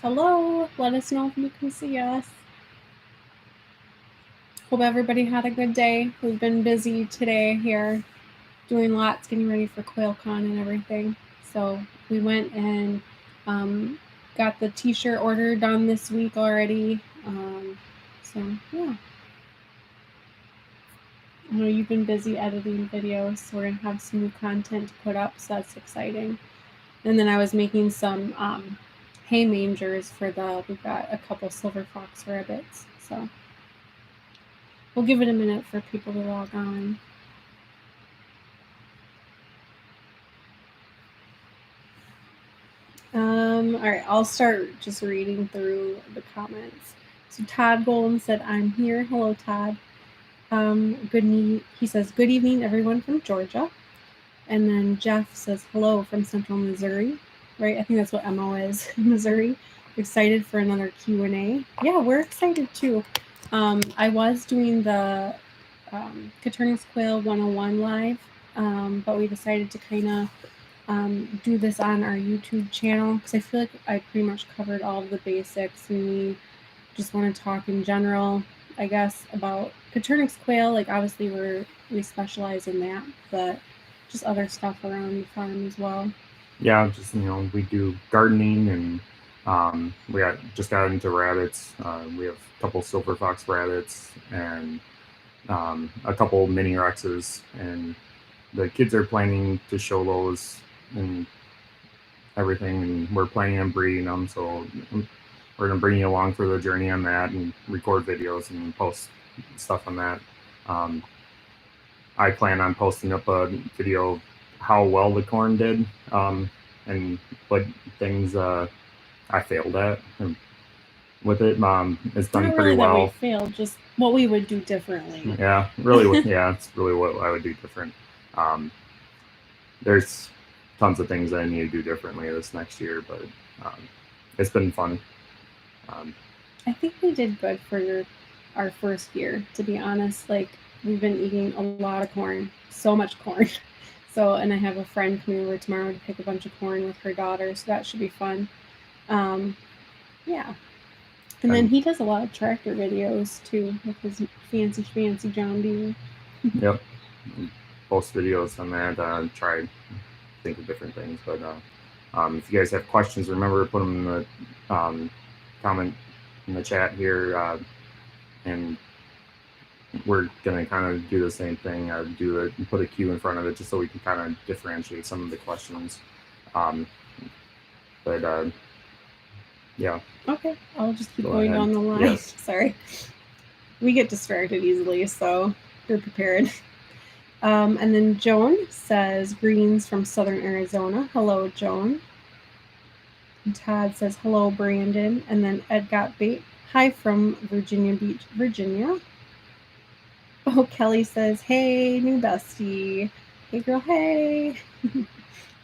Hello, let us know if you can see us. Hope everybody had a good day. We've been busy today here, doing lots, getting ready for QuailCon and everything. So we went and got the t-shirt order done this week already. So yeah. I know you've been busy editing videos, so we're gonna have some new content to put up, so that's exciting. And then I was making some hay mangers we've got a couple silver fox rabbits, so we'll give it a minute for people to log on. All right, I'll start just reading through the comments. So Todd Golden said, "I'm here." Hello, Todd. He says, "Good evening, everyone from Georgia." And then Jeff says, "Hello from Central Missouri." Right? I think that's what MO is, Missouri. Excited for another Q&A. Yeah, we're excited too. I was doing the coturnix Quail 101 live, but we decided to kind of do this on our YouTube channel because I feel like I pretty much covered all of the basics, and we just want to talk in general, I guess, about coturnix quail. Like obviously we specialize in that, but just other stuff around the farm as well. Yeah, just we do gardening, and we just got into rabbits. We have a couple silver fox rabbits and a couple mini rexes, and the kids are planning to show those and everything, and we're planning on breeding them. So we're gonna bring you along for the journey on that, and record videos and post stuff on that. I plan on posting up a video of how well the corn did, and what things I failed at with it. It's done Not pretty really well. That we failed, just what we would do differently. Yeah, really. Yeah, it's really what I would do different. There's tons of things I need to do differently this next year, but it's been fun. I think we did good for our first year, to be honest. Like we've been eating a lot of corn, so much corn. So, and I have a friend coming over tomorrow to pick a bunch of corn with her daughter, so that should be fun. Yeah. And then he does a lot of tractor videos too with his fancy John Deere. Yep. Post videos on that. Try to think of different things, but if you guys have questions, remember to put them in the comment in the chat here, and we're gonna kind of do the same thing. Put a Q in front of it just so we can kind of differentiate some of the questions. But yeah. Okay, I'll just keep going down the line. Yes. Sorry, we get distracted easily, so you're prepared. And then Joan says, "Greens from Southern Arizona." Hello, Joan. And Todd says, "Hello, Brandon." And then Ed got bait. "Hi from Virginia Beach, Virginia." Oh, Kelly says, "Hey, new bestie." Hey, girl, hey.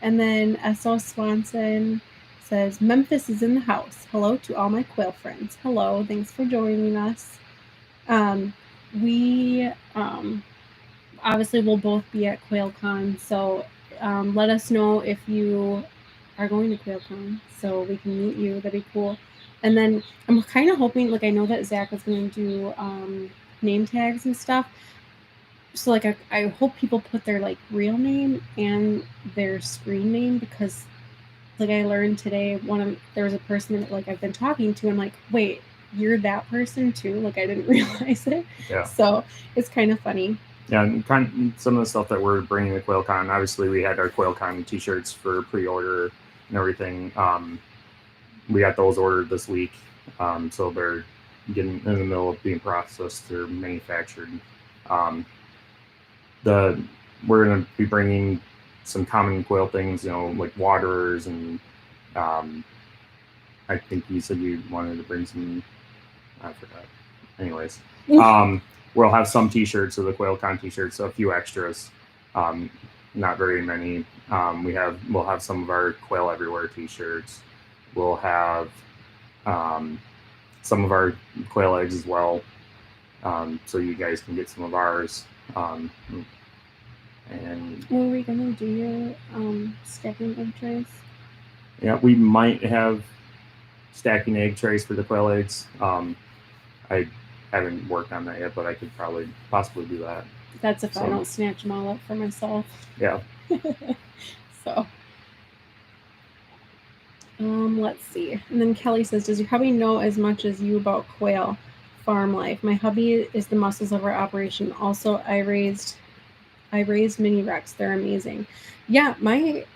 And then S.O. Swanson says, "Memphis is in the house. Hello to all my quail friends." Hello, thanks for joining us. We obviously will both be at QuailCon, so let us know if you are going to QuailCon so we can meet you. That'd be cool. And then I'm kind of hoping, like I know that Zach is going to do name tags and stuff. So like I hope people put their like real name and their screen name, because like I learned today there was a person that like I've been talking to, and like, wait, you're that person too? Like I didn't realize it. Yeah. So it's kind of funny. Yeah, and some of the stuff that we're bringing to QuailCon, obviously we had our QuailCon t-shirts for pre-order and everything. We got those ordered this week, so they're getting in the middle of being processed. They're manufactured. We're going to be bringing some common quail things, like waterers, and I think you said you wanted to bring some. I forgot. Anyways. We'll have some t-shirts of the QuailCon t-shirts, a few extras, not very many. We'll have some of our Quail Everywhere t-shirts. We'll have some of our Quail Eggs as well, so you guys can get some of ours. And were we gonna do your stacking of trays? Yeah, we might have stacking egg trays for the quail eggs. I haven't worked on that yet, but I could probably possibly do that. That's if I don't snatch them all up for myself. Yeah. So, let's see. And then Kelly says, does your hubby know as much as you about quail farm life? My hubby is the muscles of our operation. Also, I raised mini rex. They're amazing. Yeah,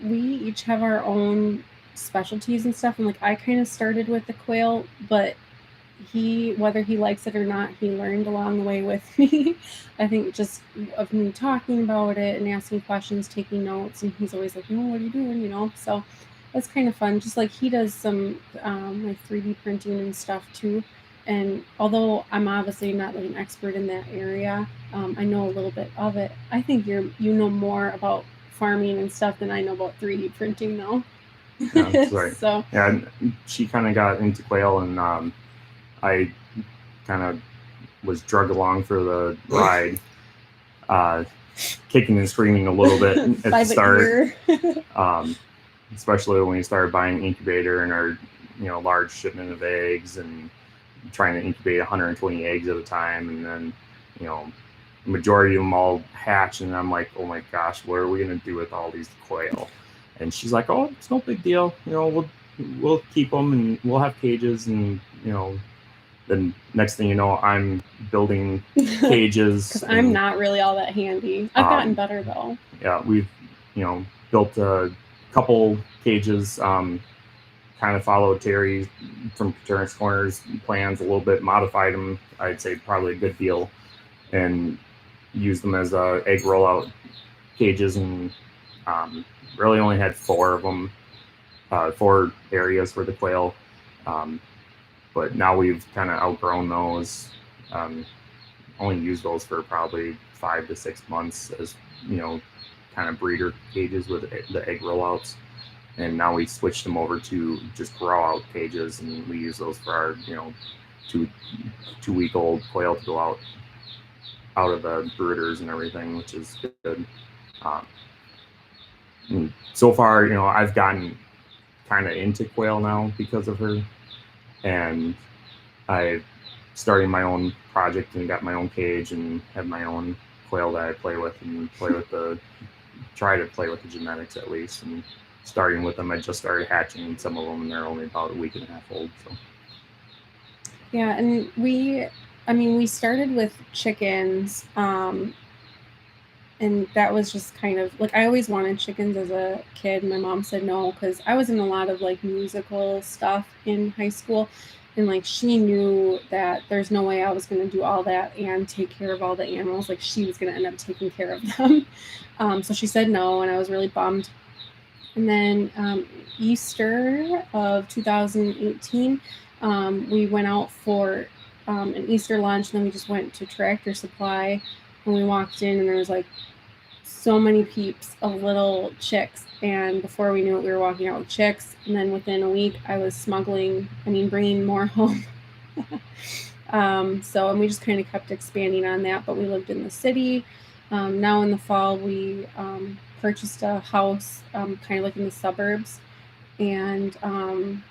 we each have our own specialties and stuff. And like I kind of started with the quail, but whether he likes it or not, he learned along the way with me. I think just of me talking about it and asking questions, taking notes, and he's always like, what are you doing? So that's kind of fun. Just like he does some like 3D printing and stuff too. And although I'm obviously not like an expert in that area, I know a little bit of it. I think you know more about farming and stuff than I know about 3D printing though. Yeah, that's right. So yeah, she kind of got into quail, and I kind of was drugged along for the ride, kicking and screaming a little bit at the start. Especially when we started buying an incubator and our large shipment of eggs and trying to incubate 120 eggs at a time, and then the majority of them all hatch, and I'm like, oh my gosh, what are we gonna do with all these quail? And she's like, oh, it's no big deal, we'll keep them and we'll have cages, and then next thing you know, I'm building cages. Because I'm not really all that handy. I've gotten better though. Yeah, we've built a couple cages, kind of followed Terry from Coturnix Corners plans a little bit, modified them, I'd say probably a good deal, and used them as egg rollout cages, and really only had 4 of them, 4 areas for the quail, but now we've kind of outgrown those. Only used those for probably 5 to 6 months as kind of breeder cages with the egg rollouts, and now we switched them over to just grow out cages, and we use those for our 2-week-old quail to go out of the brooders and everything, which is good. And so far, I've gotten kind of into quail now because of her, and I started my own project and got my own cage and have my own quail that I play with, and try to play with the genetics at least. And starting with them, I just started hatching some of them, and they're only about a week and a half old. So yeah, and we started with chickens, and that was just kind of like, I always wanted chickens as a kid. My mom said no, because I was in a lot of like musical stuff in high school, and like she knew that there's no way I was going to do all that and take care of all the animals. Like she was going to end up taking care of them. So she said no, and I was really bummed. And then Easter of 2018, we went out for an Easter lunch, and then we just went to Tractor Supply, and we walked in, and there was like so many peeps of little chicks, and before we knew it, we were walking out with chicks, and then within a week I was bringing more home. And we just kind of kept expanding on that, but we lived in the city. Now in the fall we purchased a house kind of like in the suburbs, and kind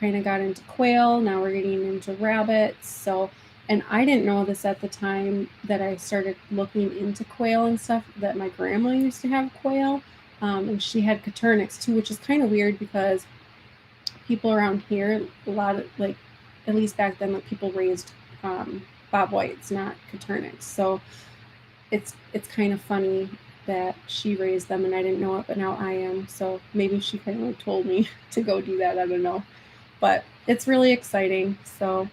of got into quail. Now we're getting into rabbits. And I didn't know this at the time that I started looking into quail and stuff, that my grandma used to have quail, and she had coturnix too, which is kind of weird because people around here, a lot of, like, at least back then, like, people raised bob whites, not coturnix. So it's kind of funny that she raised them and I didn't know it, but now I am. So maybe she kind of told me to go do that. I don't know, but it's really exciting. So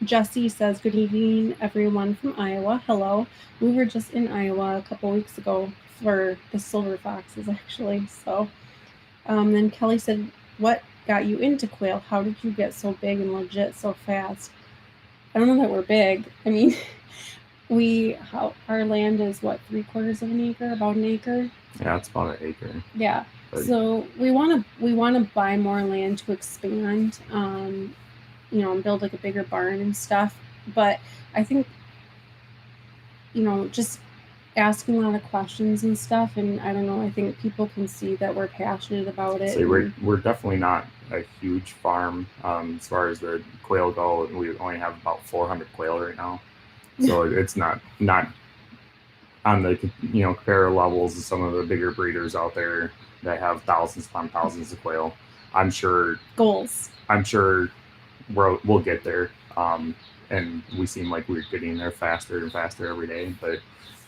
Jesse says, good evening, everyone from Iowa. Hello. We were just in Iowa a couple weeks ago for the silver foxes, actually. So then Kelly said, what got you into quail? How did you get so big and legit so fast? I don't know that we're big. I mean, our land is what, 3/4 of an acre, about an acre? Yeah, it's about an acre. Yeah. So we want to buy more land to expand, and build like a bigger barn and stuff. But I think, just asking a lot of questions and stuff, and I don't know, I think people can see that we're passionate about it. So we're definitely not a huge farm as far as the quail go. We only have about 400 quail right now, so it's not on the compare levels of some of the bigger breeders out there that have thousands upon thousands of quail. I'm sure we'll get there, and we seem like we're getting there faster and faster every day. But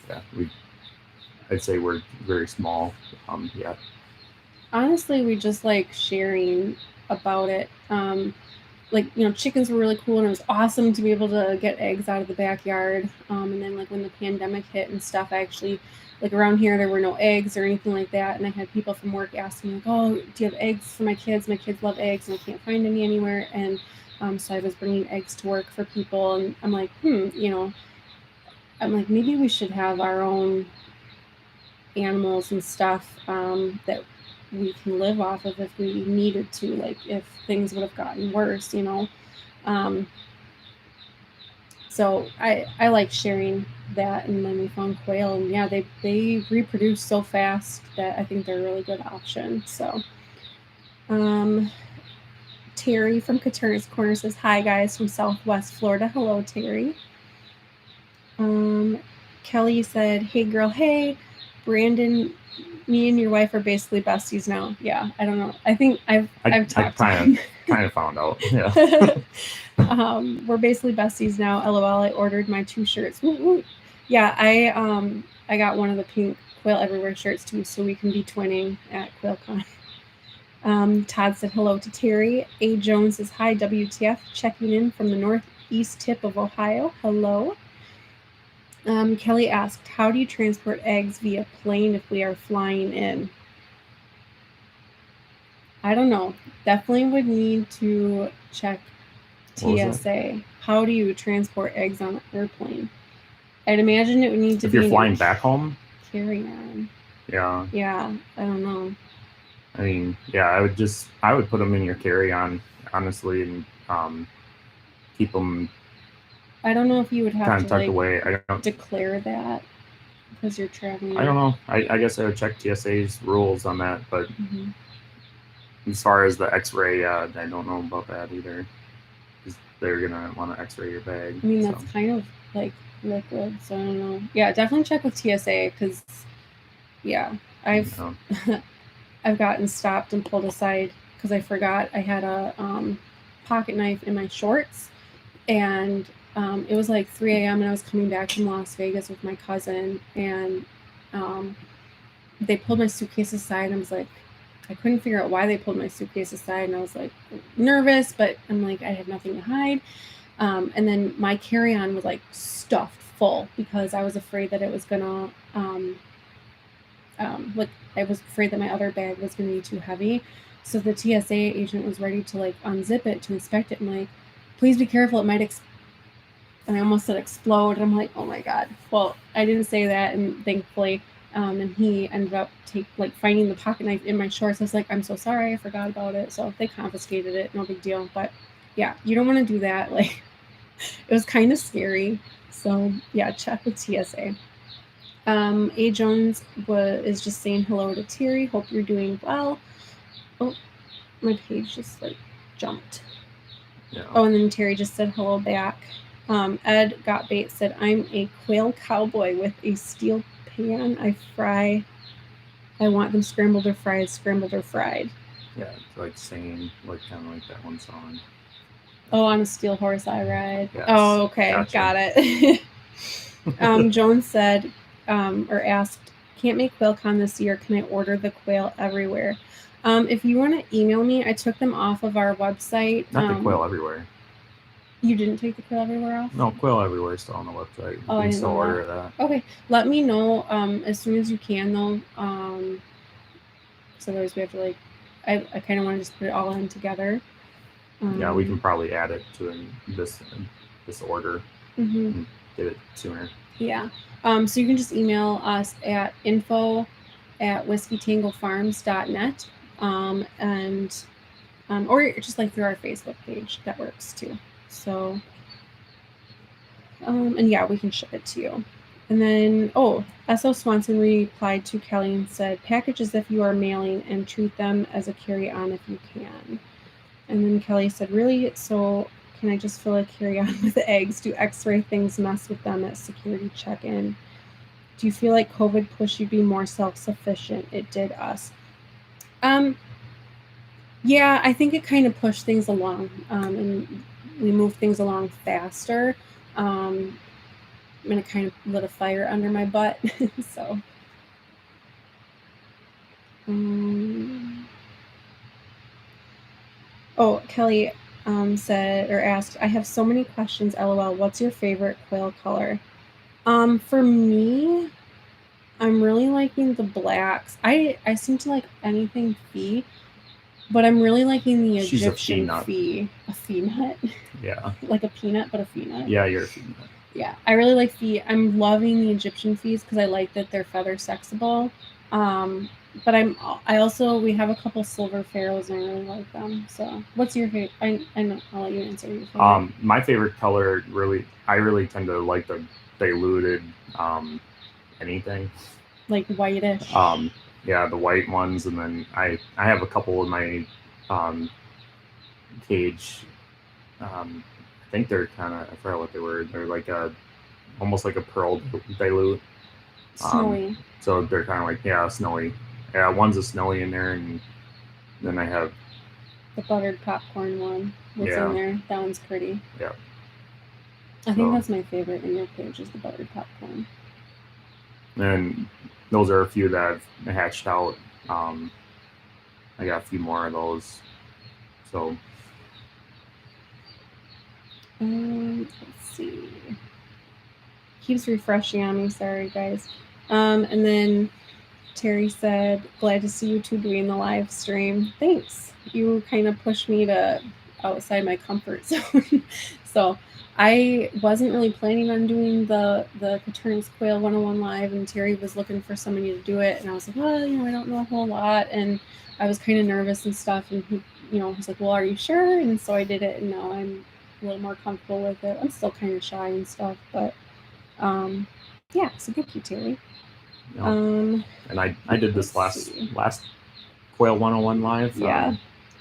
yeah, I'd say we're very small. Yeah. Honestly, we just like sharing about it. Like, chickens were really cool, and it was awesome to be able to get eggs out of the backyard. And then like when the pandemic hit and stuff, I actually, like around here, there were no eggs or anything like that. And I had people from work asking like, oh, do you have eggs for my kids? My kids love eggs and I can't find any anywhere. And so I was bringing eggs to work for people, and I'm like, I'm like, maybe we should have our own animals and stuff that we can live off of if we needed to, like if things would have gotten worse, so I like sharing that. And then we found quail, and yeah, they reproduce so fast that I think they're a really good option. So Terry from Coturnix Corner says, hi guys from Southwest Florida. Hello, Terry. Kelly said, hey girl, hey Brandon, me and your wife are basically besties now. Yeah, I don't know. I think I've talked to him. kind of found out. Yeah. We're basically besties now. LOL. I ordered my 2 shirts. Woo, woo. Yeah, I got one of the pink Quail Everywhere shirts too, so we can be twinning at QuailCon. Todd said hello to Terry. A. Jones says hi, WTF, checking in from the northeast tip of Ohio. Hello. Kelly asked, how do you transport eggs via plane if we are flying in? I don't know. Definitely would need to check TSA. How do you transport eggs on an airplane? I'd imagine it would need to if be you're flying back home. Carry on. Yeah. Yeah, I don't know. I mean, yeah, I would put them in your carry-on, honestly, and keep them. I don't know if you would have to tucked away. I don't declare that because you're traveling. I don't know. I guess I would check TSA's rules on that, but as far as the X-ray, I don't know about that either. They're gonna want to X-ray your bag. I mean, that's kind of like liquid, so I don't know. Yeah, definitely check with TSA because, yeah, I've gotten stopped and pulled aside because I forgot I had a pocket knife in my shorts, and it was like 3 a.m. and I was coming back from Las Vegas with my cousin, and they pulled my suitcase aside, and I was like, I couldn't figure out why they pulled my suitcase aside, and I was like nervous, but I'm like, I have nothing to hide. And then my carry-on was like stuffed full because I was afraid that it was gonna like I was afraid that my other bag was gonna be too heavy. So the TSA agent was ready to like unzip it to inspect it. I'm like, please be careful, it might and I almost said explode. And I'm like, oh my God. Well, I didn't say that, and thankfully and he ended up finding the pocket knife in my shorts. I was like, I'm so sorry, I forgot about it. So they confiscated it, no big deal. But yeah, you don't want to do that. Like, it was kind of scary. So yeah, check with TSA. A. Jones is just saying hello to Terry. Hope you're doing well. Oh, my page just jumped. Yeah. Oh, and then Terry just said hello back. Ed Got Bait said, I'm a quail cowboy with a steel pan. I want them scrambled or fried, scrambled or fried. Yeah, it's like singing, kind of like that one song. Oh, on a steel horse I ride. Yes. Oh, okay, gotcha. Got it. Jones said, or asked, can't make QuailCon this year. Can I order the Quail Everywhere? If you want to email me, I took them off of our website. Not the Quail Everywhere. You didn't take the Quail Everywhere off? No, Quail Everywhere is still on the website. You can still order that. Okay, let me know as soon as you can, though. So otherwise we have to I kind of want to just put it all in together. Yeah, we can probably add it to this order and get it sooner. Yeah. So you can just email us at info@whiskeytangofarms.net, and or just through our Facebook page. That works too. So, and yeah, we can ship it to you. And then, S.O. Swanson replied to Kelly and said, package as if you are mailing and treat them as a carry-on if you can. And then Kelly said, really? So can I just fill a carry-on with eggs? Do x-ray things mess with them at security check-in? Do you feel like COVID pushed you to be more self-sufficient? It did us. Yeah, I think it kind of pushed things along, and we moved things along faster. And it kind of lit a fire under my butt. So, Kelly said or asked, I have so many questions, LOL. What's your favorite quail color? For me, I'm really liking the blacks. I seem to like anything pea, but I'm really liking the She's Egyptian a pea. A pea nut? Yeah. Like a peanut, but a pea nut? Yeah, you're a peanut. Yeah, I really like pea. I'm loving the Egyptian peas because I like that they're feather sexable. But we have a couple silver pharaohs and I really like them. So what's your favorite? I know, I'll let you answer your favorite. My favorite color, I really tend to like the diluted anything. Like whitish. Yeah, the white ones, and then I have a couple in my cage. I think they're kind of, I forgot what they were. They're like almost like a pearl dilute. Snowy. So they're kind of like, snowy. Yeah, one's a snowy in there, and then I have the buttered popcorn one that's in there. That one's pretty. Yeah. I think that's my favorite in your cage is the buttered popcorn. And those are a few that I've hatched out. I got a few more of those. So let's see. Keeps refreshing on me. Sorry, guys. And then Terry said, glad to see you two doing the live stream. Thanks. You kind of pushed me to outside my comfort zone. So I wasn't really planning on doing the coturnix Quail 101 live, and Terry was looking for somebody to do it. And I was like, well, I don't know a whole lot. And I was kind of nervous and stuff. And he, was like, well, are you sure? And so I did it. And now I'm a little more comfortable with it. I'm still kind of shy and stuff, but yeah, so thank you, Terry. And I did this last Quail 101 live. Yeah.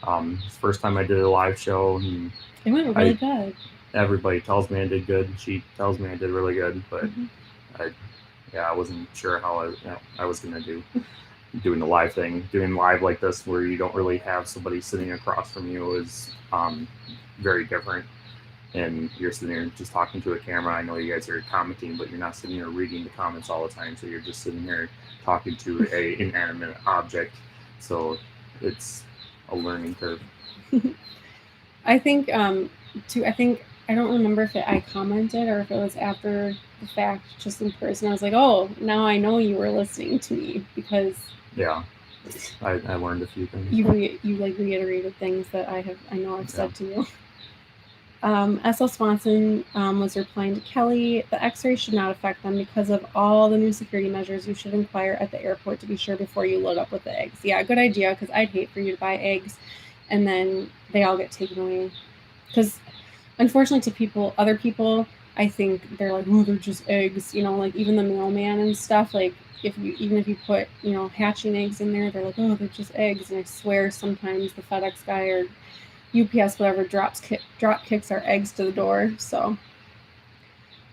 It's the first time I did a live show, and it went really good. Everybody tells me I did good. She tells me I did really good, but I wasn't sure how I was gonna do doing the live thing. Doing live like this, where you don't really have somebody sitting across from you, is very different. And you're sitting there just talking to a camera. I know you guys are commenting, but you're not sitting there reading the comments all the time. So you're just sitting there talking to a inanimate object. So it's a learning curve. I think I don't remember if I commented or if it was after the fact, just in person. I was like, oh, now I know you were listening to me, because I learned a few things. You reiterated things that I know I've said to you. S.L. Swanson was replying to Kelly, the x-ray should not affect them because of all the new security measures. You should inquire at the airport to be sure before you load up with the eggs. Yeah, good idea, because I'd hate for you to buy eggs and then they all get taken away. Because unfortunately to other people, I think they're like, oh, they're just eggs. Like even the mailman and stuff, like even if you put, hatching eggs in there, they're like, oh, they're just eggs. And I swear sometimes the FedEx guy or UPS, whatever, drop kicks our eggs to the door. So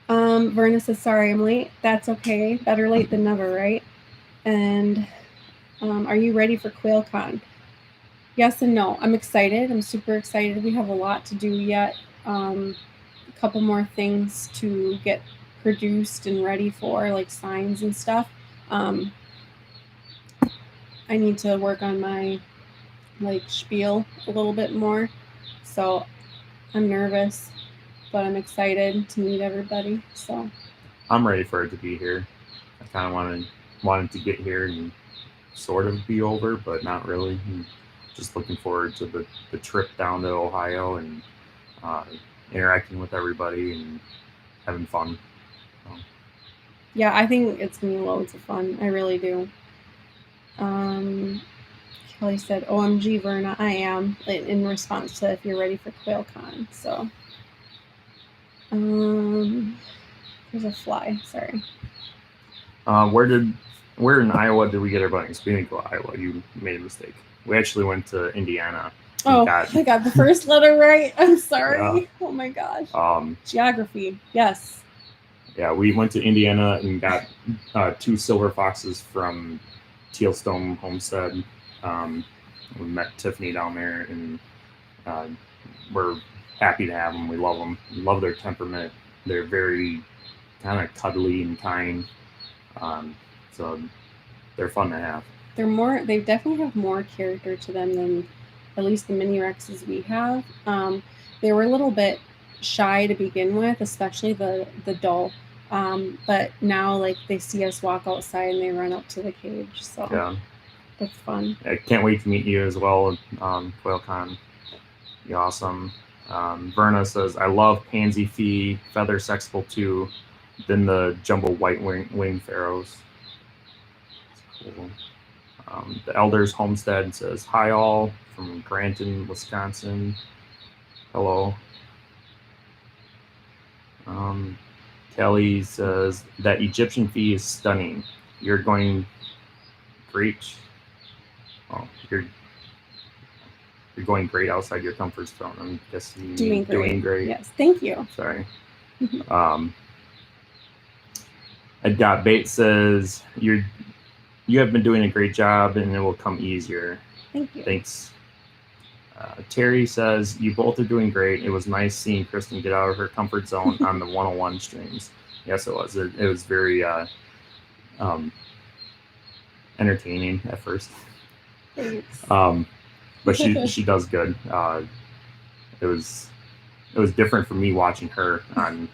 Verna says, sorry I'm late. That's okay. Better late than never, right? And are you ready for QuailCon? Yes and no. I'm excited. I'm super excited. We have a lot to do yet. A couple more things to get produced and ready for, like signs and stuff. I need to work on my spiel a little bit more. So I'm nervous, but I'm excited to meet everybody. So I'm ready for it to be here. I kind of wanted to get here and sort of be over, but not really. I'm just looking forward to the trip down to Ohio and interacting with everybody and having fun. Yeah, I think it's gonna be loads of fun. I really do. Kelly said, OMG, Verna, I am, in response to if you're ready for QuailCon. So, there's a fly, sorry. Where in Iowa did we get our bunnies? We didn't go to Iowa. You made a mistake. We actually went to Indiana. Oh, I got the first letter right. I'm sorry. Yeah. Oh my gosh. Geography. Yes. Yeah, we went to Indiana and got 2 silver foxes from Tealstone Homestead. We met Tiffany down there, and we're happy to have them. We love them. We love their temperament. They're very kind of cuddly and kind. So they're fun to have. They definitely have more character to them than at least the mini Rexes we have. They were a little bit shy to begin with, especially the doe. But now, like, they see us walk outside and they run up to the cage. So yeah, it's fun. I can't wait to meet you as well, QuailCon. You're awesome. Verna says, I love Pansy Fee, Feather Sexable too, then the jumbo white wing pharaohs. That's cool. The Elders Homestead says, hi all from Granton, Wisconsin. Hello. Kelly says, that Egyptian fee is stunning. You're going great. Oh, you're going great outside your comfort zone. I'm guessing doing great. Yes, thank you. Sorry. Ed Got Bait says, you have been doing a great job and it will come easier. Thank you. Thanks. Terry says, you both are doing great. It was nice seeing Kristen get out of her comfort zone on the 101 streams. Yes, it was. It was very entertaining at first. Thanks. But she does good. It was different for me watching her on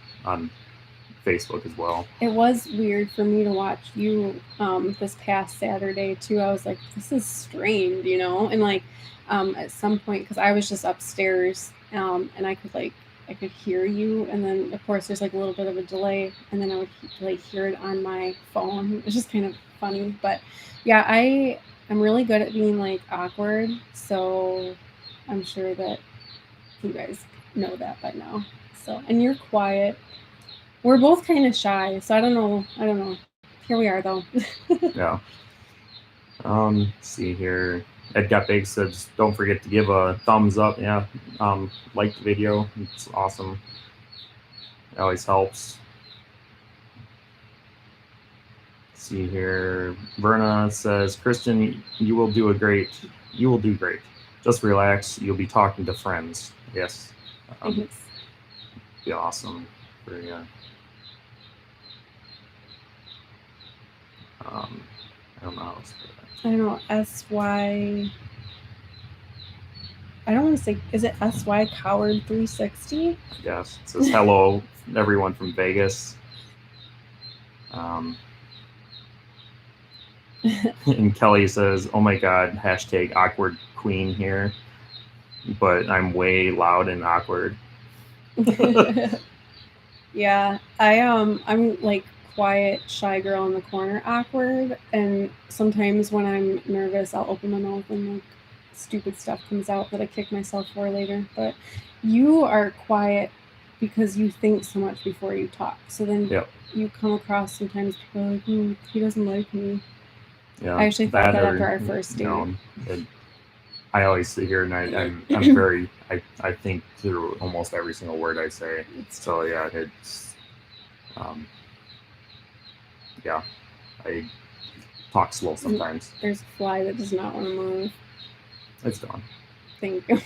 Facebook as well. It was weird for me to watch you this past Saturday too. I was like, this is strange, and like at some point, because I was just upstairs and I could hear you, and then of course there's like a little bit of a delay, and then I would like hear it on my phone. It was just kind of funny, but yeah, I'm really good at being like awkward, so I'm sure that you guys know that by now. So, and you're quiet. We're both kind of shy, so I don't know. Here we are, though. Yeah. Let's see here. Ed Got Big says, don't forget to give a thumbs up. Yeah. Like the video. It's awesome. It always helps. Let's see here. Verna says, Kristen, you will do great. Just relax. You'll be talking to friends. Yes. Be awesome. Very, I don't know how to say that. I don't know. SY. I don't want to say. Is it SY Coward 360? Yes. It says hello, everyone from Vegas. And Kelly says, "Oh my God!" # awkward queen here, but I'm way loud and awkward. Yeah, I'm like quiet, shy girl in the corner, awkward, and sometimes when I'm nervous, I'll open my mouth and like stupid stuff comes out that I kick myself for later. But you are quiet because you think so much before you talk. So then you come across sometimes people are like, he doesn't like me. Yeah, I actually thought that after our first date. I always sit here and I'm very I think through almost every single word I say. So yeah, it's yeah, I talk slow sometimes. There's a fly that does not want to move. It's gone. Thank you.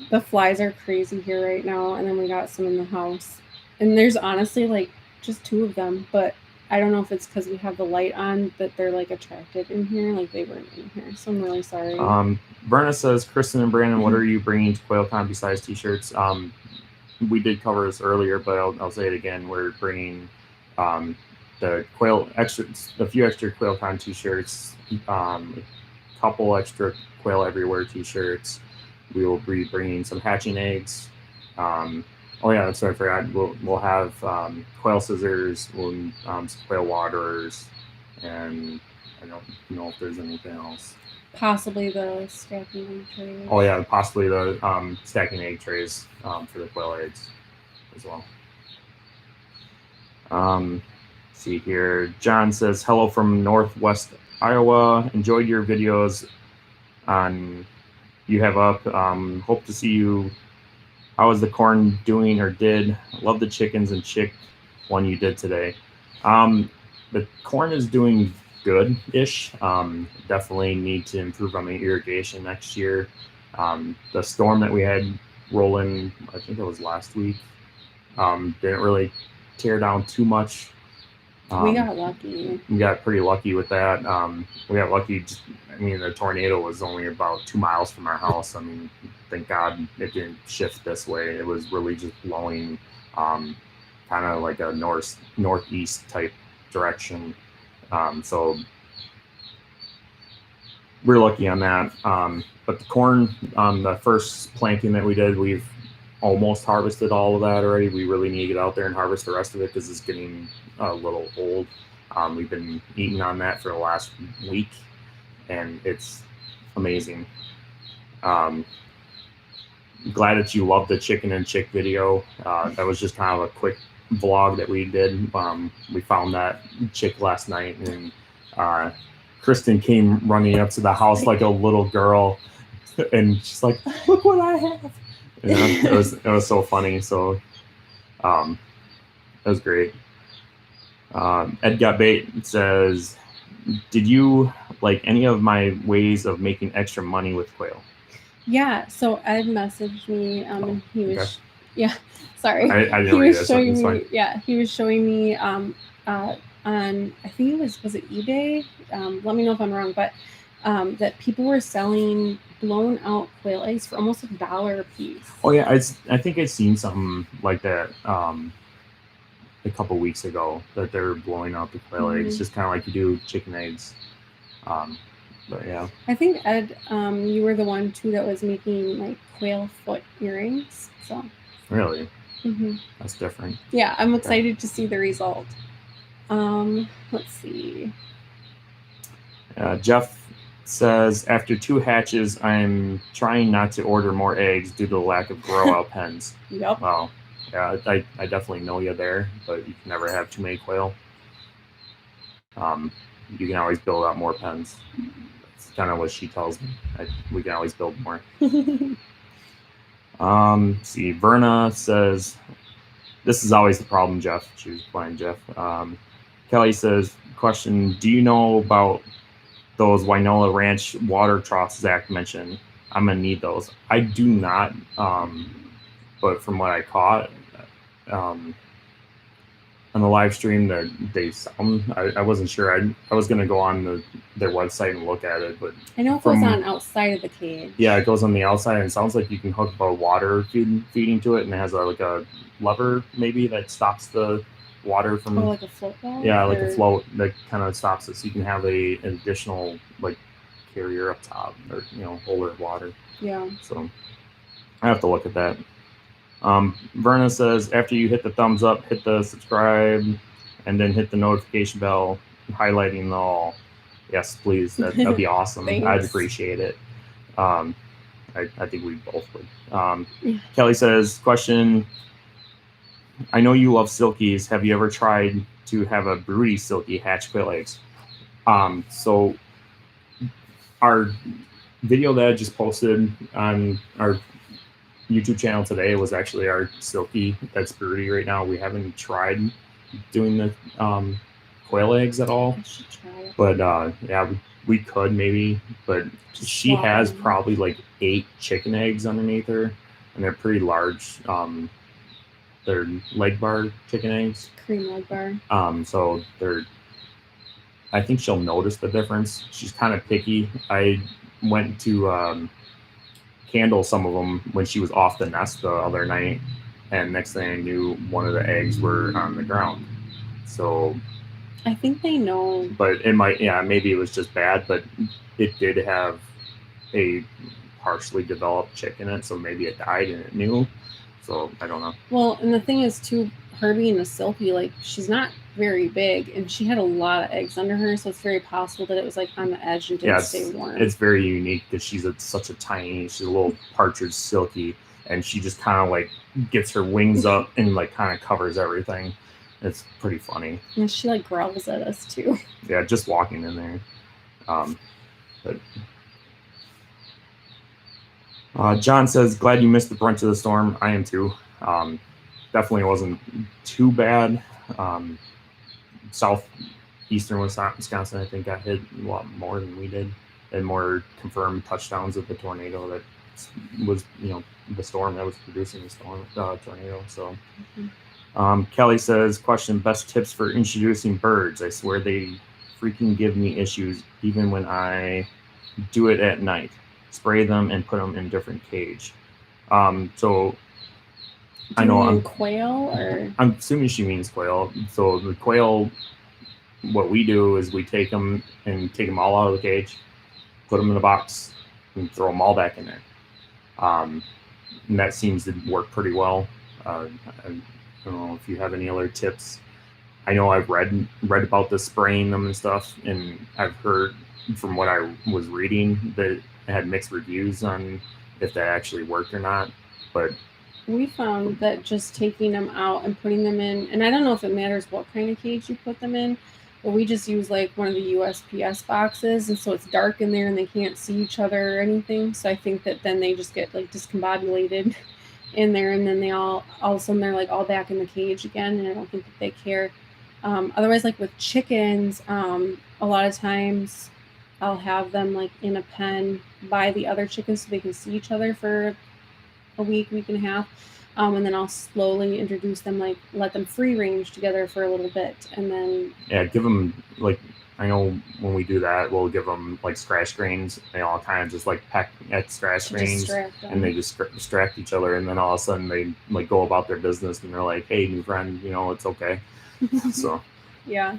The flies are crazy here right now, and then we got some in the house. And there's honestly like just 2 of them, but I don't know if it's because we have the light on that they're like attracted in here, like they weren't in here. So I'm really sorry. Berna says, Kristen and Brandon, what are you bringing to QuailCon besides t-shirts? We did cover this earlier, but I'll say it again. We're bringing the a few extra QuailCon t-shirts, couple extra Quail Everywhere t-shirts. We will be bringing some hatching eggs. Oh yeah, that's what I forgot. We'll have quail scissors, some quail waterers, and I don't know if there's anything else. Possibly the stacking egg trays. Oh yeah, possibly the stacking egg trays for the quail eggs as well. See here. John says, hello from Northwest Iowa. Enjoyed your videos on you have up. Hope to see you. How is the corn doing or did? Love the chickens and chick one you did today. The corn is doing good-ish. Definitely need to improve on the irrigation next year. The storm that we had roll in, I think it was last week, didn't really tear down too much. We got lucky. We got pretty lucky with that. We got lucky. The tornado was only about 2 miles from our house. Thank God it didn't shift this way. It was really just blowing kind of like a northeast type direction. So we're lucky on that. But the corn, the first planting that we did, we've almost harvested all of that already. We really need to get out there and harvest the rest of it because it's getting a little old. We've been eating on that for the last week, and it's amazing. Glad that you love the chicken and chick video. That was just kind of a quick vlog that we did. We found that chick last night, and Kristen came running up to the house like a little girl, and she's like, "Look what I have!" It was so funny. So it was great. Ed Got Bait says, "Did you like any of my ways of making extra money with quail?" Yeah. So Ed messaged me, and he was, okay. Yeah. Sorry. I didn't read it. Showing me. Yeah, he was showing me on I think it was it eBay? Let me know if I'm wrong, but that people were selling blown out quail eggs for almost $1 a piece. Oh yeah, I think I've seen something like that a couple weeks ago, that they're blowing out the quail eggs, just kind of like you do chicken eggs. But yeah, I think Ed, you were the one too that was making like quail foot earrings. So really, that's different. Yeah, I'm excited to see the result. Let's see. Jeff says, after 2 hatches, I'm trying not to order more eggs due to the lack of grow out pens. Yep. Wow. Yeah, I definitely know you there, but you can never have too many quail. You can always build out more pens. That's kind of what she tells me. We can always build more. See, Verna says, this is always the problem, Jeff. She was playing Jeff. Kelly says, question, do you know about those Wynola Ranch water troughs Zach mentioned? I'm going to need those. I do not, but from what I caught on the live stream, they sound, I wasn't sure. I was going to go on their website and look at it, but I know it goes on outside of the cage. Yeah, it goes on the outside, and it sounds like you can hook a water feeding to it, and it has like a lever maybe that stops the water from. Oh, like a float valve? Yeah, like a float that kind of stops it, so you can have an additional like carrier up top, or holder of water. Yeah. So I have to look at that. Verna says, after you hit the thumbs up, hit the subscribe, and then hit the notification bell, highlighting the all. Yes, please. That'd be awesome. I'd appreciate it. I think we both would. Kelly says, question, I know you love silkies. Have you ever tried to have a broody silky hatch quail eggs? So our video that I just posted on our YouTube channel today was actually our silky that's broody right now. We haven't tried doing the quail eggs at all. I should try it. But yeah, we could maybe. But she has probably like 8 chicken eggs underneath her, and they're pretty large. They're leg bar chicken eggs. Cream leg bar. So they're. I think she'll notice the difference. She's kind of picky. I went to candle some of them when she was off the nest the other night, and next thing I knew, one of the eggs were on the ground. So I think they know. But it might, maybe it was just bad, but it did have a partially developed chick in it, so maybe it died and it knew. So I don't know. Well, and the thing is too, her being a silky, like she's not very big, and she had a lot of eggs under her, so it's very possible that it was like on the edge and didn't stay warm. It's very unique because she's such a tiny, she's a little partridge silky, and she just kind of like gets her wings up and like kind of covers everything. It's pretty funny. And she like growls at us too. Yeah, just walking in there. But John says, glad you missed the brunt of the storm. I am too. Definitely wasn't too bad. Southeastern Wisconsin, I think, got hit a lot more than we did, and more confirmed touchdowns of the tornado that was, the storm that was producing the tornado. So, Kelly says, question: best tips for introducing birds? I swear they freaking give me issues, even when I do it at night. Spray them and put them in different cage. So I know I'm quail, or I'm assuming she means quail. So the quail, what we do is we take them all out of the cage, put them in a box, and throw them all back in there. And that seems to work pretty well. I don't know if you have any other tips. I know I've read about the spraying them and stuff, and I've heard from what I was reading that it had mixed reviews on if that actually worked or not. But we found that just taking them out and putting them in, and I don't know if it matters what kind of cage you put them in, but we just use like one of the USPS boxes, and so it's dark in there and they can't see each other or anything. So I think that then they just get like discombobulated in there, and then they all of a sudden they're like all back in the cage again, and I don't think that they care. Otherwise, like with chickens, a lot of times I'll have them like in a pen by the other chickens so they can see each other for a week and a half. And then I'll slowly introduce them, like let them free range together for a little bit. And then give them, like, I know when we do that, we'll give them like scratch screens. They all kind of just like peck at scratch screens, and they just distract each other. And then all of a sudden they like go about their business, and they're like, "Hey, new friend, it's okay." So yeah.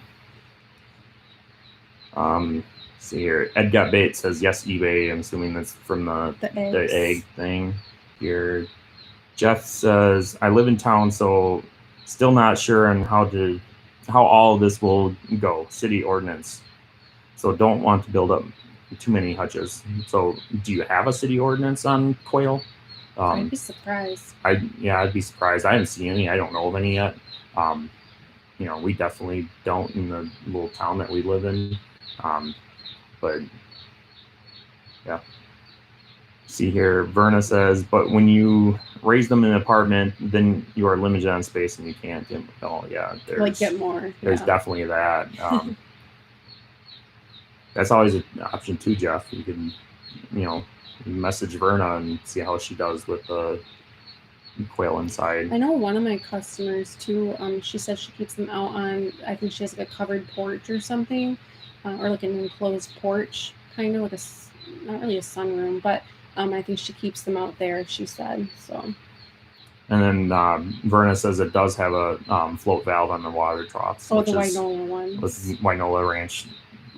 See here, Ed Got Bait says yes, eBay. I'm assuming that's from the egg thing here. Jeff says, I live in town, so still not sure on how all of this will go. City ordinance. So don't want to build up too many hutches. So do you have a city ordinance on quail? I'd be surprised. I'd be surprised. I haven't seen any. I don't know of any yet. We definitely don't in the little town that we live in. But yeah. See here, Verna says, but when you raise them in an apartment, then you are limited on space and you can't. Oh yeah, there's get more. There's definitely that. That's always an option too, Jeff. You can, message Verna and see how she does with the quail inside. I know one of my customers too. She says she keeps them out on. I think she has like a covered porch or something, or like an enclosed porch, kind of like not really a sunroom, but. I think she keeps them out there, she said. So. And then Verna says it does have a float valve on the water troughs. Oh, the Wynola one. With Wynola Ranch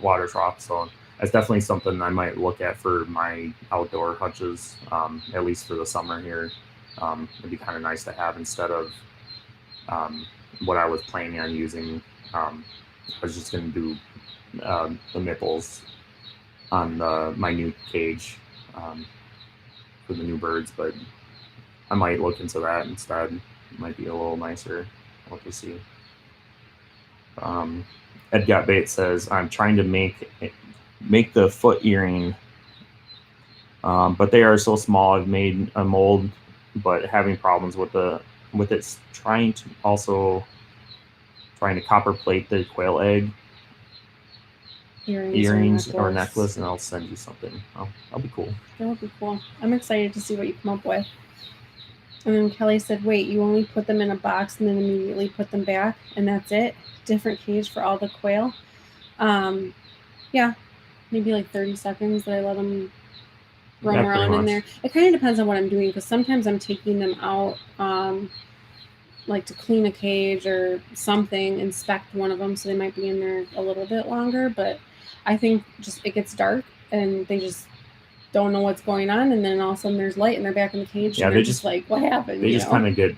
water trough. So that's definitely something I might look at for my outdoor hutches, at least for the summer here. It'd be kind of nice to have instead of what I was planning on using. I was just going to do the nipples on my new cage. For the new birds, but I might look into that instead. It might be a little nicer. We'll have to see. Ed Got Bait says, I'm trying to make the foot earring, but they are so small. I've made a mold, but having problems with it. Trying to copper plate the quail egg earrings or necklace, and I'll send you something. That'll be cool. That would be cool. I'm excited to see what you come up with. And then Kelly said, wait, you only put them in a box and then immediately put them back, and that's it? Different cage for all the quail? Yeah, maybe like 30 seconds that I let them roam around in there. It kind of depends on what I'm doing, because sometimes I'm taking them out like to clean a cage or something, inspect one of them, so they might be in there a little bit longer, but I think just it gets dark and they just don't know what's going on, and then all of a sudden there's light and they're back in the cage. Yeah, and they're just like, what happened? They just kind of get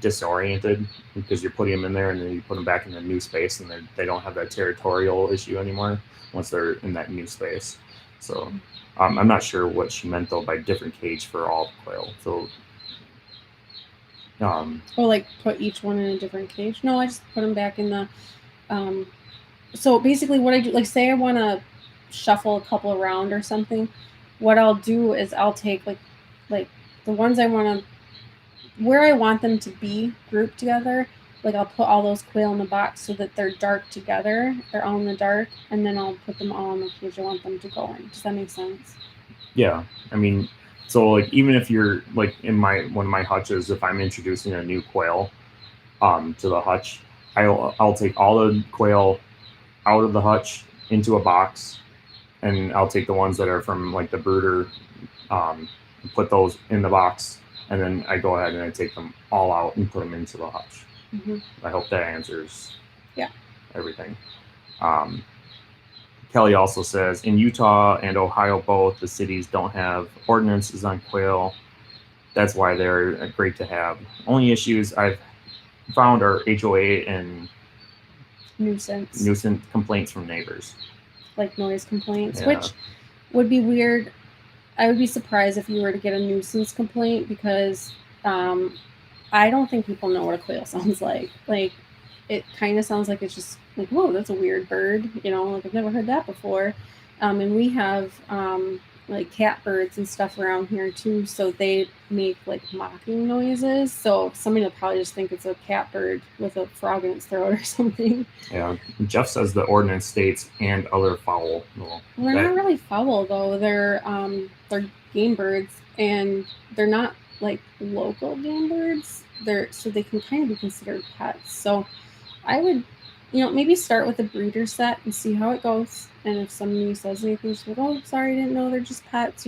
disoriented because you're putting them in there and then you put them back in a new space, and they don't have that territorial issue anymore once they're in that new space. So I'm not sure what she meant though by different cage for all quail. So Oh, like put each one in a different cage? No, I just put them back in the. So basically, what I do, like, say I want to shuffle a couple around or something, what I'll do is I'll take like the ones I want to, where I want them to be grouped together. Like I'll put all those quail in the box so that they're dark together. They're all in the dark, and then I'll put them all in the cage I want them to go in. Does that make sense? Yeah, I mean, so like even if you're like in one of my hutches, if I'm introducing a new quail to the hutch, I'll take all the quail out of the hutch into a box, and I'll take the ones that are from like the brooder, and put those in the box, and then I go ahead and I take them all out and put them into the hutch. I hope that answers everything. Kelly also says, in Utah and Ohio both, the cities don't have ordinances on quail. That's why they're great to have. Only issues I've found are HOA and Nuisance complaints from neighbors. Like noise complaints, which would be weird. I would be surprised if you were to get a nuisance complaint because I don't think people know what a quail sounds like. Like, it kind of sounds like it's just like, whoa, that's a weird bird. You know, like I've never heard that before. And we have like catbirds and stuff around here too, so they make like mocking noises. So somebody will probably just think it's a catbird with a frog in its throat or something. Yeah, Jeff says the ordinance states and other fowl. Well, they're not really fowl though. They're game birds, and they're not like local game birds. So they can kind of be considered pets. So I would, maybe start with a breeder set and see how it goes. And if somebody says anything, just like, oh, sorry, I didn't know, they're just pets.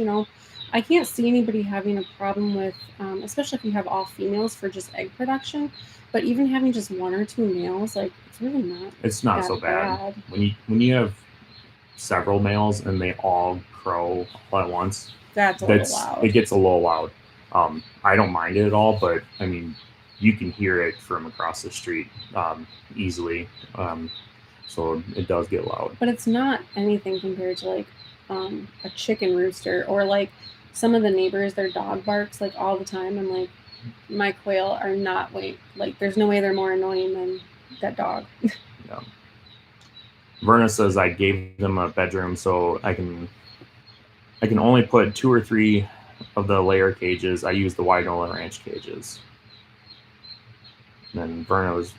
I can't see anybody having a problem with, especially if you have all females for just egg production. But even having just one or two males, like, it's really not. It's not so bad. When you have several males and they all crow all at once, that's a little loud. It gets a little loud. I don't mind it at all, but I mean, you can hear it from across the street easily. So it does get loud. But it's not anything compared to like a chicken rooster, or like some of the neighbors, their dog barks like all the time. I'm like, my quail are not like there's no way they're more annoying than that dog. Yeah. Verna says I gave them a bedroom so I can only put 2 or 3 of the layer cages. I use the Winola Ranch cages. And then Verna was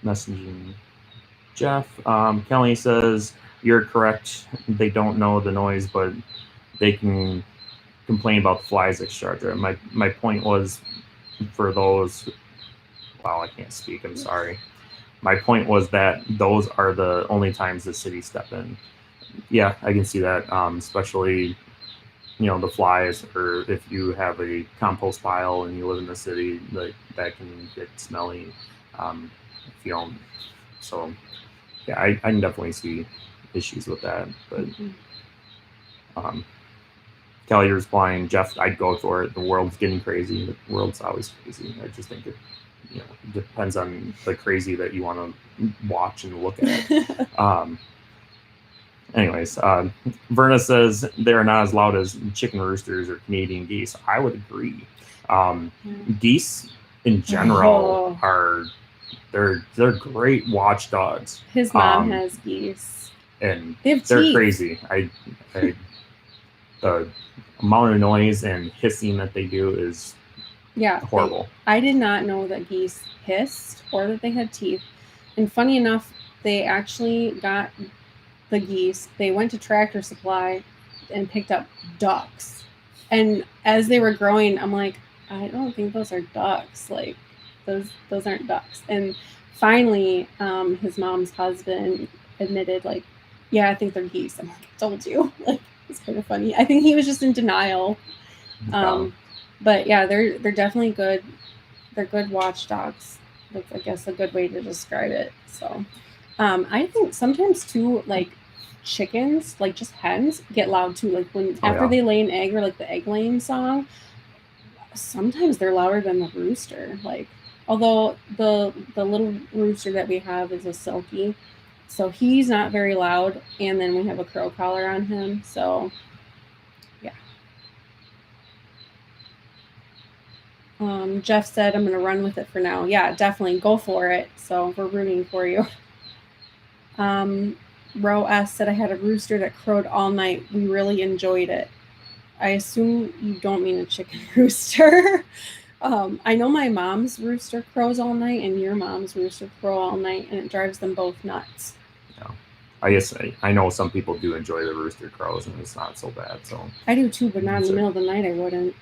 messaging Jeff. Kelly says, you're correct. They don't know the noise, but they can complain about the flies extractor. My point was for those, wow, I can't speak, I'm sorry. My point was that those are the only times the city step in. Yeah, I can see that, especially, the flies, or if you have a compost pile and you live in the city, like that can get smelly if you don't. So, yeah, I can definitely see issues with that. But Kelly replying, Jeff, I'd go for it. The world's getting crazy. The world's always crazy. I just think it depends on the crazy that you want to watch and look at. Anyways, Verna says they're not as loud as chicken roosters or Canadian geese. I would agree. Geese in general are they're great watchdogs. His mom has geese, and they're crazy. The amount of noise and hissing that they do is horrible. I did not know that geese hissed or that they had teeth. And funny enough, they actually got the geese. They went to Tractor Supply and picked up ducks. And as they were growing, I'm like, I don't think those are ducks. Like, those aren't ducks. And finally, his mom's husband admitted, like, yeah, I think they're geese. I'm like, I told you. Like, it's kind of funny. I think he was just in denial. But yeah, they're definitely good. They're good watchdogs. That's, I guess, a good way to describe it. So I think sometimes too, like chickens, like just hens, get loud too. Like after they lay an egg, or like the egg laying song, sometimes they're louder than the rooster. Like, although the little rooster that we have is a silky, so he's not very loud, and then we have a crow collar on him. So yeah. Jeff said, I'm going to run with it for now. Yeah, definitely go for it. So we're rooting for you. Ro S said, I had a rooster that crowed all night. We really enjoyed it. I assume you don't mean a chicken rooster. I know my mom's rooster crows all night and your mom's rooster crow all night, and it drives them both nuts. Yeah. I guess I know some people do enjoy the rooster crows, and it's not so bad. So I do too, but not in the middle of the night. I wouldn't.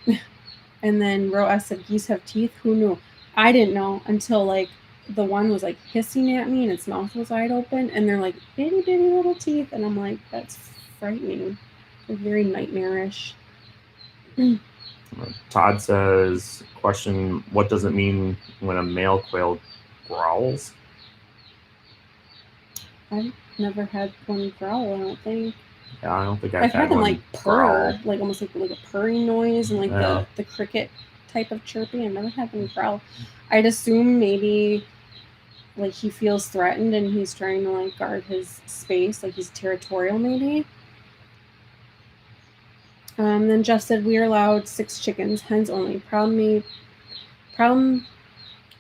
And then Ro S said, geese have teeth. Who knew? I didn't know until like the one was like hissing at me and its mouth was wide open, and they're like bitty little teeth, and I'm like, that's frightening. They're very nightmarish. Todd says, question, what does it mean when a male quail growls? I've never had one growl, I don't think. Yeah, I don't think I've had them one like purr, growl. like almost like a purring noise and like Yeah. the cricket type of chirping. I've never had them growl. I'd assume maybe like he feels threatened and he's trying to like guard his space, like he's territorial maybe. Then Jeff said, we are allowed 6 chickens, hens only. Problem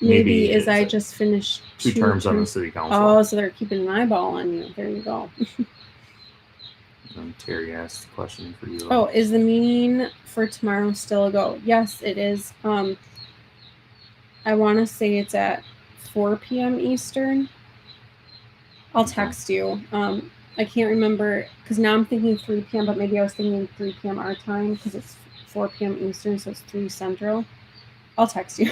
maybe is I just finished 2 terms on the city council. Oh, so they're keeping an eyeball on you. There you go. Terry asked a question for you. Oh, is the meeting for tomorrow still a go? Yes, it is. I want to say it's at 4 p.m. Eastern. I'll text you. I can't remember because now I'm thinking 3 p.m., but maybe I was thinking 3 p.m. our time because it's 4 p.m. Eastern, so it's 3 Central. I'll text you.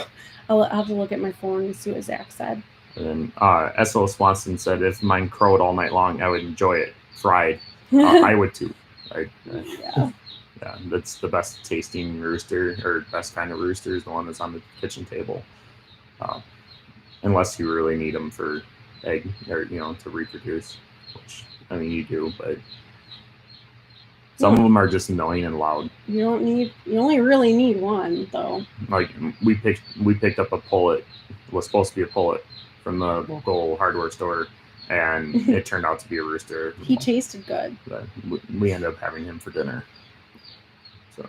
I'll have to look at my phone and see what Zach said. And then S.O. Swanson said, if mine crowed all night long, I would enjoy it. Fried. I would too. Yeah. Yeah, that's the best tasting rooster, or best kind of rooster is the one that's on the kitchen table. Unless you really need them for egg, or, to reproduce, which, I mean, you do, but some of them are just annoying and loud. You only really need one, though. Like, we picked up a pullet, it was supposed to be a pullet from the local hardware store, and it turned out to be a rooster. He tasted good. But we ended up having him for dinner. So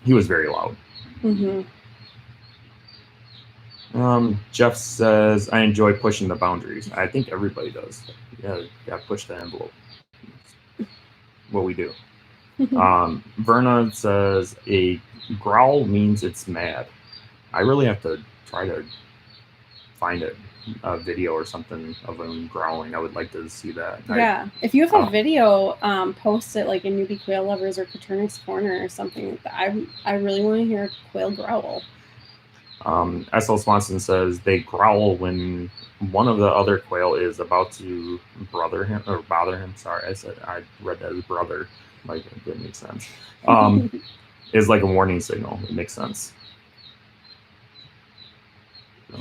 he was very loud. Mm-hmm. Jeff says, I enjoy pushing the boundaries. I think everybody does. Yeah, push the envelope. What we do. Verna says, a growl means it's mad. I really have to try to find a video or something of him growling. I would like to see that. Yeah, if you have a video, post it like in Newbie Quail Lovers or Coturnix Corner or something like that. I really want to hear a quail growl. S.L. Swanson says they growl when one of the other quail is about to bother him. Sorry, I read that as brother. Like, it didn't make sense. Is like a warning signal. It makes sense. So.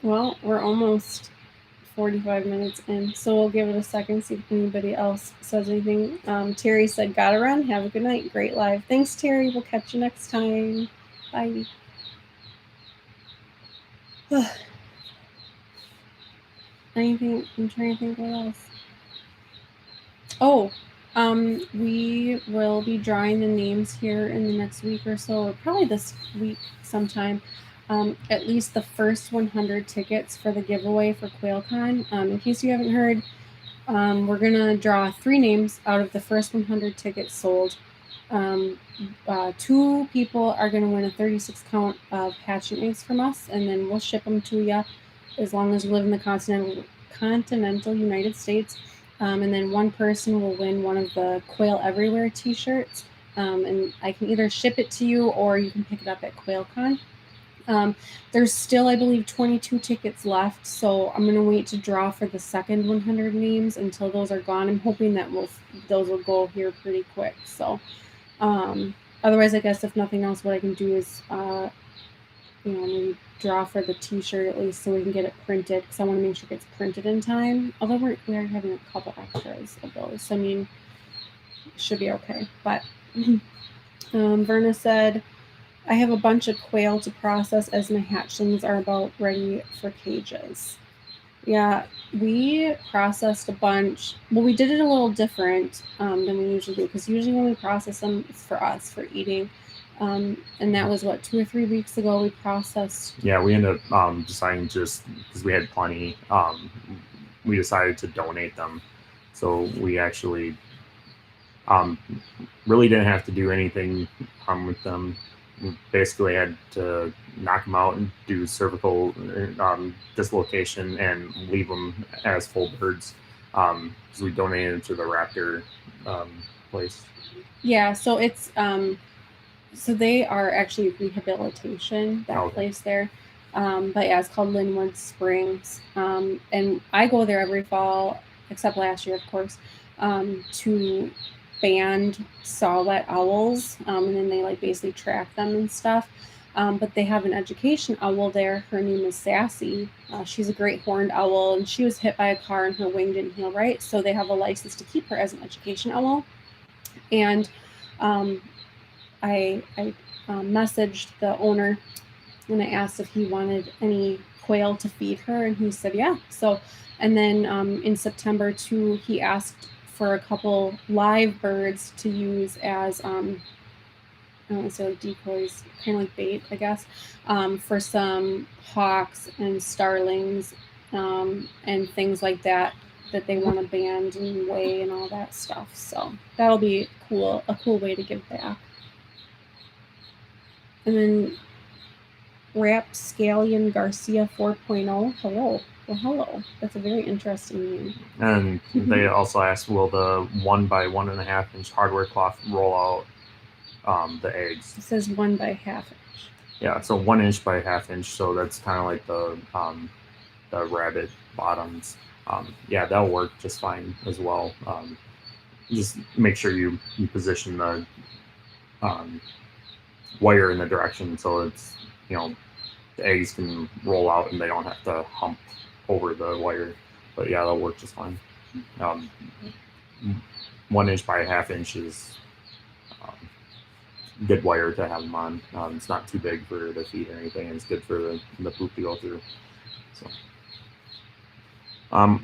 Well, we're almost 45 minutes in, so we'll give it a second, see if anybody else says anything. Terry said, gotta run. Have a good night. Great live. Thanks, Terry. We'll catch you next time. Bye. Anything? I'm trying to think what else. Oh, we will be drawing the names here in the next week or so, or probably this week sometime. At least the first 100 tickets for the giveaway for QuailCon. In case you haven't heard, we're going to draw 3 names out of the first 100 tickets sold. 2 people are going to win a 36 count of hatching eggs from us, and then we'll ship them to you as long as you live in the continental United States. And then 1 person will win one of the Quail Everywhere t-shirts. And I can either ship it to you or you can pick it up at QuailCon. There's still, I believe, 22 tickets left, so I'm going to wait to draw for the second 100 names until those are gone. I'm hoping that those will go here pretty quick. So otherwise, I guess if nothing else, what I can do is maybe draw for the t-shirt at least so we can get it printed, because I want to make sure it gets printed in time. Although we are having a couple extras of those, so I mean, it should be okay. But Verna said, I have a bunch of quail to process as my hatchlings are about ready for cages. Yeah, we processed a bunch. Well, we did it a little different than we usually do, because usually when we process them, it's for us, for eating. And that was what, 2 or 3 weeks ago we processed. Yeah, we ended up deciding, just because we had plenty, we decided to donate them. So we actually really didn't have to do anything with them. We basically had to knock them out and do cervical dislocation and leave them as full birds. So we donated them to the raptor place. Yeah, so it's so they are actually rehabilitation, that place there. But yeah, it's called Linwood Springs. And I go there every fall, except last year, of course, to band saw-whet owls. And then they like basically track them and stuff. But they have an education owl there. Her name is Sassy. She's a great horned owl, and she was hit by a car and her wing didn't heal right. So they have a license to keep her as an education owl. And I messaged the owner and I asked if he wanted any quail to feed her, and he said yeah. So, and then in September too, he asked for a couple live birds to use as I don't want to say like decoys, kind of like bait, I guess, for some hawks and starlings and things like that they want to band and weigh and all that stuff. So that'll be cool, a cool way to give back. And then Rapscallion Garcia 4.0. Hello. Well, hello. That's a very interesting name. And they also asked, will the 1 by 1.5 inch hardware cloth roll out the eggs? It says 1 by ½ inch. Yeah, so 1 inch by ½ inch. So that's kind of like the rabbit bottoms. Yeah, that'll work just fine as well. Just make sure you position the wire in the direction so it's, the eggs can roll out and they don't have to hump over the wire. But yeah, that'll work just fine. 1 inch by ½ inch is good wire to have them on. It's not too big for the feet or anything. It's good for the poop to go through. So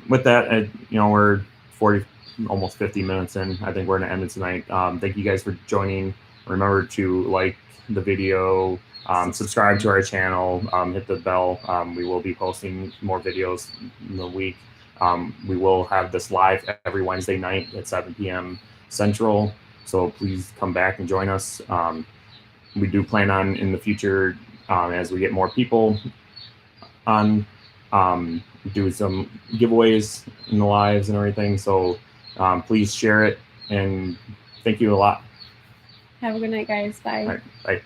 with that, we're 40, almost 50 minutes in. I think we're going to end it tonight. Thank you guys for joining. Remember to like the video, subscribe to our channel, hit the bell. We will be posting more videos in the week. We will have this live every Wednesday night at 7 p.m. Central. So please come back and join us. We do plan on in the future, as we get more people on, do some giveaways in the lives and everything. So please share it, and thank you a lot. Have a good night, guys. Bye. All right, bye.